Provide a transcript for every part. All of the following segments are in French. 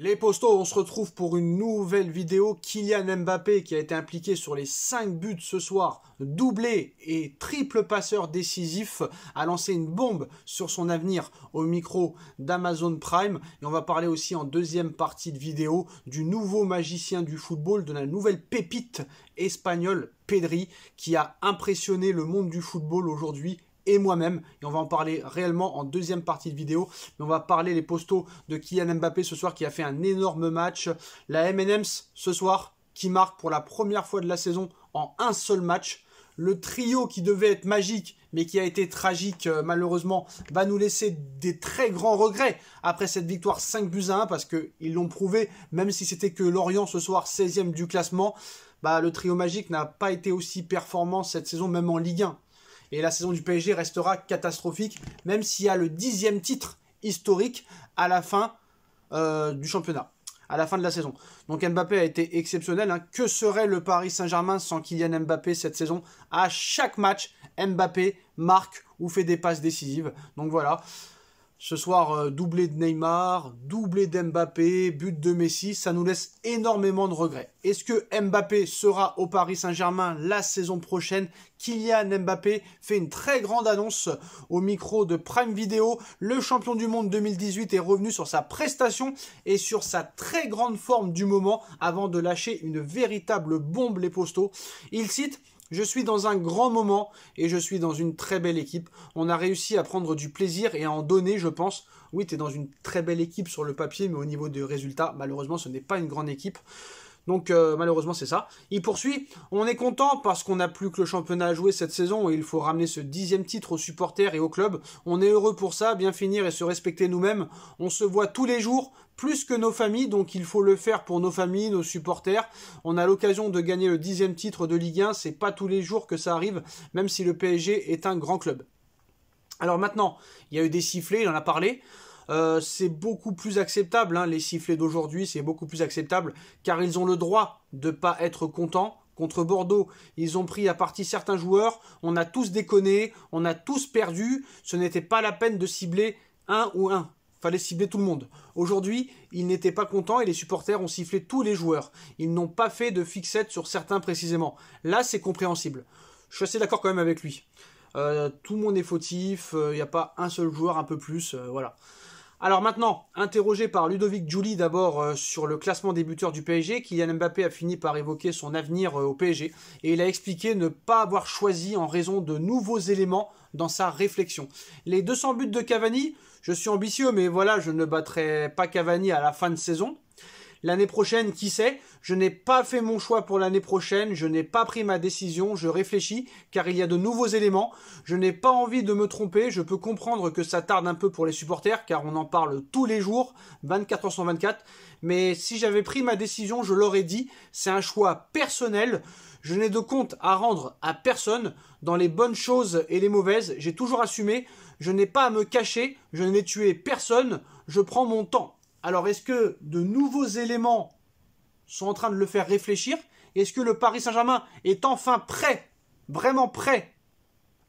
Les postos, on se retrouve pour une nouvelle vidéo. Kylian Mbappé qui a été impliqué sur les 5 buts ce soir, doublé et triple passeur décisif, a lancé une bombe sur son avenir au micro d'Amazon Prime. Et on va parler aussi en deuxième partie de vidéo du nouveau magicien du football, de la nouvelle pépite espagnole Pedri qui a impressionné le monde du football aujourd'hui et moi-même, et on va en parler réellement en deuxième partie de vidéo, mais on va parler les postos de Kylian Mbappé ce soir qui a fait un énorme match, la M&M's ce soir qui marque pour la première fois de la saison en un seul match, le trio qui devait être magique mais qui a été tragique malheureusement va nous laisser des très grands regrets après cette victoire 5-1 parce qu'ils l'ont prouvé, même si c'était que Lorient ce soir 16e du classement, le trio magique n'a pas été aussi performant cette saison même en Ligue 1. Et la saison du PSG restera catastrophique, même s'il y a le 10e titre historique à la fin du championnat, à la fin de la saison. Donc Mbappé a été exceptionnel. Que serait le Paris Saint-Germain sans Kylian Mbappé cette saison? À chaque match, Mbappé marque ou fait des passes décisives. Donc voilà. Ce soir, doublé de Neymar, doublé d'Mbappé, but de Messi, ça nous laisse énormément de regrets. Est-ce que Mbappé sera au Paris Saint-Germain la saison prochaine? Kylian Mbappé fait une très grande annonce au micro de Prime Video. Le champion du monde 2018 est revenu sur sa prestation et sur sa très grande forme du moment avant de lâcher une véritable bombe les postos. Il cite: je suis dans un grand moment et je suis dans une très belle équipe. On a réussi à prendre du plaisir et à en donner, je pense. Oui, tu es dans une très belle équipe sur le papier, mais au niveau des résultats, malheureusement, ce n'est pas une grande équipe. Donc malheureusement c'est ça. Il poursuit, on est content parce qu'on n'a plus que le championnat à jouer cette saison et il faut ramener ce 10e titre aux supporters et au club. On est heureux pour ça, bien finir et se respecter nous-mêmes. On se voit tous les jours, plus que nos familles, donc il faut le faire pour nos familles, nos supporters. On a l'occasion de gagner le 10e titre de Ligue 1, c'est pas tous les jours que ça arrive, même si le PSG est un grand club. Alors maintenant, il y a eu des sifflets, il en a parlé. C'est beaucoup plus acceptable, les sifflets d'aujourd'hui, c'est beaucoup plus acceptable, car ils ont le droit de ne pas être contents. Contre Bordeaux, ils ont pris à partie certains joueurs, on a tous déconné, on a tous perdu, ce n'était pas la peine de cibler un ou un. Fallait cibler tout le monde. Aujourd'hui, ils n'étaient pas contents et les supporters ont sifflé tous les joueurs. Ils n'ont pas fait de fixette sur certains précisément. Là, c'est compréhensible. Je suis assez d'accord quand même avec lui. Tout le monde est fautif, il n'y a pas un seul joueur un peu plus, voilà. Alors maintenant, interrogé par Ludovic Giuli d'abord sur le classement des buteurs du PSG, Kylian Mbappé a fini par évoquer son avenir au PSG et il a expliqué ne pas avoir choisi en raison de nouveaux éléments dans sa réflexion. Les 200 buts de Cavani, je suis ambitieux mais voilà, je ne battrai pas Cavani à la fin de saison. L'année prochaine, qui sait? Je n'ai pas fait mon choix pour l'année prochaine, je n'ai pas pris ma décision, je réfléchis, car il y a de nouveaux éléments. Je n'ai pas envie de me tromper, je peux comprendre que ça tarde un peu pour les supporters, car on en parle tous les jours, 24 heures sur 24. Mais si j'avais pris ma décision, je l'aurais dit, c'est un choix personnel. Je n'ai de compte à rendre à personne. Dans les bonnes choses et les mauvaises, j'ai toujours assumé. Je n'ai pas à me cacher, je n'ai tué personne, je prends mon temps. Alors, est-ce que de nouveaux éléments sont en train de le faire réfléchir? Est-ce que le Paris Saint-Germain est enfin prêt, vraiment prêt,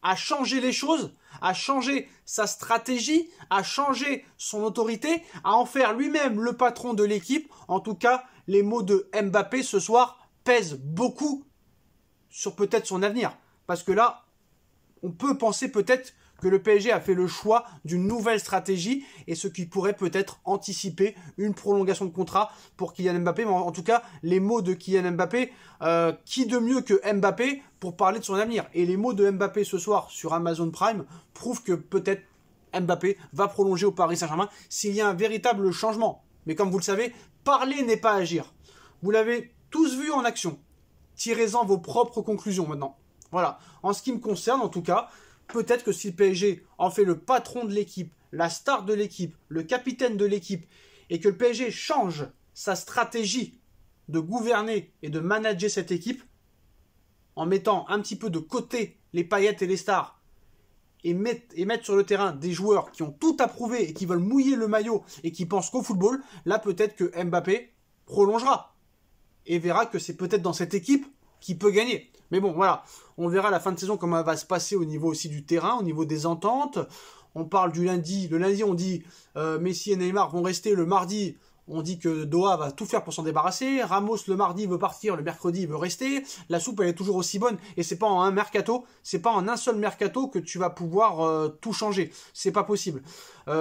à changer les choses, à changer sa stratégie, à changer son autorité, à en faire lui-même le patron de l'équipe? En tout cas, les mots de Mbappé ce soir pèsent beaucoup sur peut-être son avenir. Parce que là, on peut penser peut-être que le PSG a fait le choix d'une nouvelle stratégie et ce qui pourrait peut-être anticiper une prolongation de contrat pour Kylian Mbappé. Mais en tout cas, les mots de Kylian Mbappé, qui de mieux que Mbappé pour parler de son avenir? Et les mots de Mbappé ce soir sur Amazon Prime prouvent que peut-être Mbappé va prolonger au Paris Saint-Germain s'il y a un véritable changement. Mais comme vous le savez, parler n'est pas agir. Vous l'avez tous vu en action. Tirez-en vos propres conclusions maintenant. Voilà. En ce qui me concerne, en tout cas, peut-être que si le PSG en fait le patron de l'équipe, la star de l'équipe, le capitaine de l'équipe, et que le PSG change sa stratégie de gouverner et de manager cette équipe, en mettant un petit peu de côté les paillettes et les stars, et mettre sur le terrain des joueurs qui ont tout approuvé et qui veulent mouiller le maillot et qui pensent qu'au football, là peut-être que Mbappé prolongera et verra que c'est peut-être dans cette équipe qui peut gagner. Mais bon, voilà, on verra à la fin de saison comment elle va se passer au niveau aussi du terrain, au niveau des ententes. On parle du lundi. Le lundi, on dit Messi et Neymar vont rester. Le mardi, On dit que Doha va tout faire pour s'en débarrasser. Ramos, le mardi, veut partir. Le mercredi, il veut rester. La soupe, elle est toujours aussi bonne. Et c'est pas en un mercato. C'est pas en un seul mercato que tu vas pouvoir tout changer. C'est pas possible.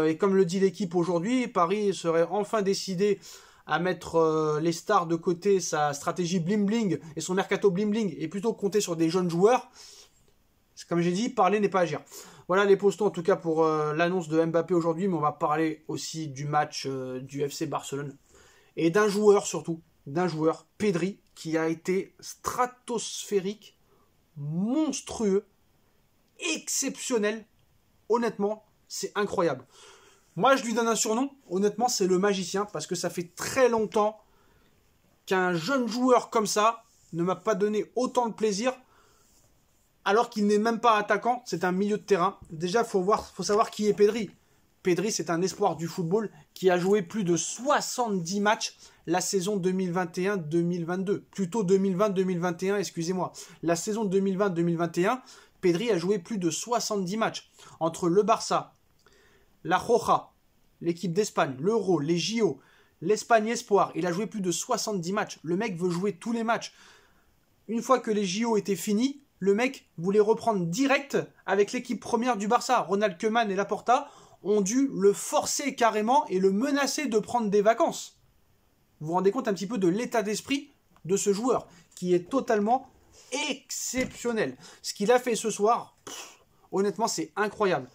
Et comme le dit l'équipe aujourd'hui, Paris serait enfin décidé à mettre les stars de côté, sa stratégie bling-bling et son mercato bling-bling, et plutôt compter sur des jeunes joueurs. Comme j'ai dit, parler n'est pas agir. Voilà les postons en tout cas pour l'annonce de Mbappé aujourd'hui, mais on va parler aussi du match du FC Barcelone. Et d'un joueur surtout, Pedri, qui a été stratosphérique, monstrueux, exceptionnel. Honnêtement, c'est incroyable. Moi, je lui donne un surnom, honnêtement, c'est le magicien, parce que ça fait très longtemps qu'un jeune joueur comme ça ne m'a pas donné autant de plaisir, alors qu'il n'est même pas attaquant, c'est un milieu de terrain. Déjà, faut savoir qui est Pedri. Pedri, c'est un espoir du football qui a joué plus de 70 matchs la saison 2021-2022. Plutôt 2020-2021, excusez-moi. La saison 2020-2021, Pedri a joué plus de 70 matchs. Entre le Barça, la Roja, l'équipe d'Espagne, l'Euro, les JO, l'Espagne Espoir, il a joué plus de 70 matchs. Le mec veut jouer tous les matchs. Une fois que les JO étaient finis, le mec voulait reprendre direct avec l'équipe première du Barça. Ronald Koeman et Laporta ont dû le forcer carrément et le menacer de prendre des vacances. Vous vous rendez compte un petit peu de l'état d'esprit de ce joueur qui est totalement exceptionnel. Ce qu'il a fait ce soir, honnêtement, c'est incroyable.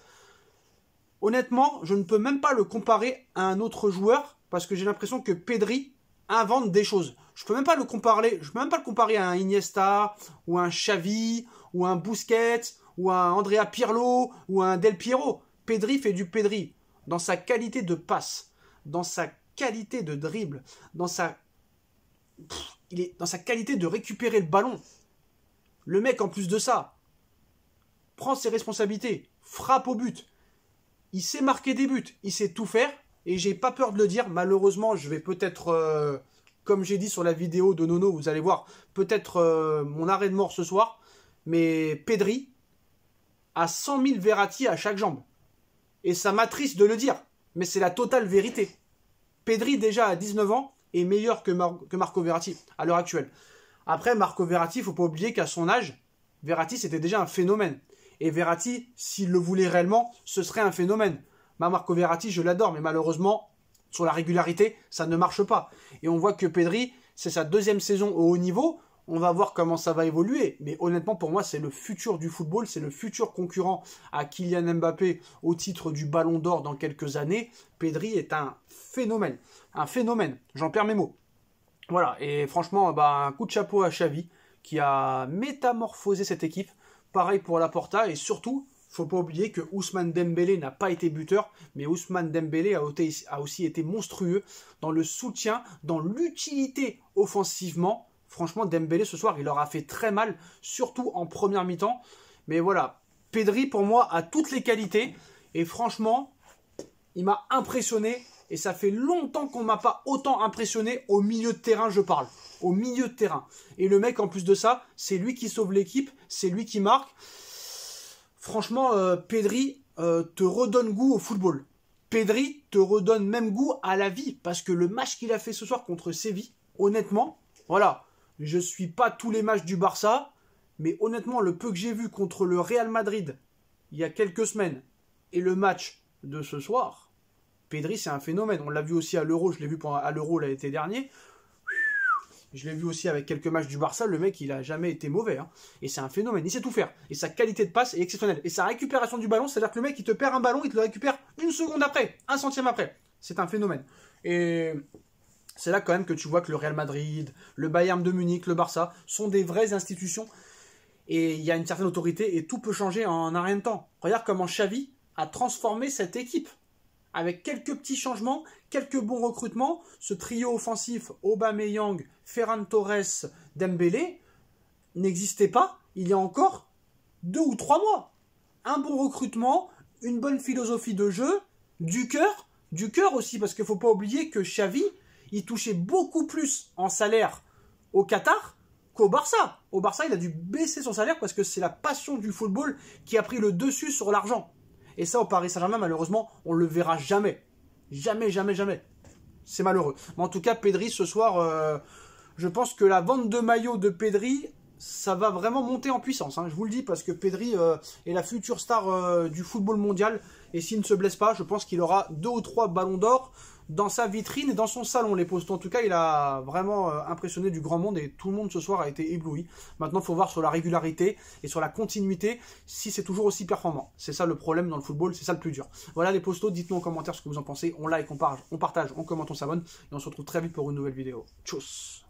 Honnêtement, je ne peux même pas le comparer à un autre joueur parce que j'ai l'impression que Pedri invente des choses. Je peux même pas le comparer à un Iniesta ou un Xavi ou un Busquets ou un Andrea Pirlo ou un Del Piero. Pedri fait du Pedri dans sa qualité de passe, dans sa qualité de dribble, dans sa qualité de récupérer le ballon. Le mec, en plus de ça, prend ses responsabilités, frappe au but. Il sait marquer des buts, il sait tout faire. Et j'ai pas peur de le dire, malheureusement, je vais peut-être, comme j'ai dit sur la vidéo de Nono, vous allez voir, peut-être mon arrêt de mort ce soir, mais Pedri a 100 000 Verratti à chaque jambe. Et ça m'attriste de le dire, mais c'est la totale vérité. Pedri, déjà à 19 ans, est meilleur que Marco Verratti à l'heure actuelle. Après, Marco Verratti, il ne faut pas oublier qu'à son âge, Verratti, c'était déjà un phénomène. Et Verratti, s'il le voulait réellement, ce serait un phénomène. Marco Verratti, je l'adore, mais malheureusement, sur la régularité, ça ne marche pas. Et on voit que Pedri, c'est sa deuxième saison au haut niveau. On va voir comment ça va évoluer. Mais honnêtement, pour moi, c'est le futur du football. C'est le futur concurrent à Kylian Mbappé au titre du Ballon d'Or dans quelques années. Pedri est un phénomène. Un phénomène. J'en perds mes mots. Voilà. Et franchement, un coup de chapeau à Xavi qui a métamorphosé cette équipe. Pareil pour Laporta. Et surtout, faut pas oublier que Ousmane Dembélé n'a pas été buteur, mais Ousmane Dembélé a aussi été monstrueux dans le soutien, dans l'utilité offensivement. Franchement, Dembélé ce soir, il leur a fait très mal, surtout en première mi-temps. Mais voilà, Pedri pour moi a toutes les qualités et franchement, il m'a impressionné. Et ça fait longtemps qu'on m'a pas autant impressionné au milieu de terrain, je parle. Au milieu de terrain. Et le mec, en plus de ça, c'est lui qui sauve l'équipe, c'est lui qui marque. Franchement, Pedri te redonne goût au football. Pedri te redonne même goût à la vie. Parce que le match qu'il a fait ce soir contre Séville, honnêtement, voilà, je ne suis pas tous les matchs du Barça, mais honnêtement, le peu que j'ai vu contre le Real Madrid il y a quelques semaines et le match de ce soir, Pedri, c'est un phénomène. On l'a vu aussi à l'Euro, je l'ai vu à l'Euro l'été dernier. Je l'ai vu aussi avec quelques matchs du Barça, le mec, il a jamais été mauvais. Hein. Et c'est un phénomène, il sait tout faire. Et sa qualité de passe est exceptionnelle. Et sa récupération du ballon, c'est-à-dire que le mec, il te perd un ballon, il te le récupère une seconde après, un centième après. C'est un phénomène. Et c'est là quand même que tu vois que le Real Madrid, le Bayern de Munich, le Barça, sont des vraies institutions. Et il y a une certaine autorité et tout peut changer en un rien de temps. Regarde comment Xavi a transformé cette équipe. Avec quelques petits changements, quelques bons recrutements, ce trio offensif Aubameyang, Ferran Torres, Dembélé n'existait pas il y a encore 2 ou 3 mois. Un bon recrutement, une bonne philosophie de jeu, du cœur aussi, parce qu'il ne faut pas oublier que Xavi, il touchait beaucoup plus en salaire au Qatar qu'au Barça. Au Barça, il a dû baisser son salaire parce que c'est la passion du football qui a pris le dessus sur l'argent. Et ça, au Paris Saint-Germain, malheureusement, on ne le verra jamais. Jamais, jamais, jamais. c'est malheureux. Mais en tout cas, Pedri, ce soir, je pense que la vente de maillots de Pedri, ça va vraiment monter en puissance. Hein, je vous le dis, parce que Pedri est la future star du football mondial. Et s'il ne se blesse pas, je pense qu'il aura 2 ou 3 ballons d'or dans sa vitrine et dans son salon, les postes. En tout cas, il a vraiment impressionné du grand monde et tout le monde ce soir a été ébloui. Maintenant, il faut voir sur la régularité et sur la continuité si c'est toujours aussi performant. C'est ça le problème dans le football, c'est ça le plus dur. Voilà les postos, dites-nous en commentaire ce que vous en pensez. On like, on partage, on commente, on s'abonne et on se retrouve très vite pour une nouvelle vidéo. Tchuss.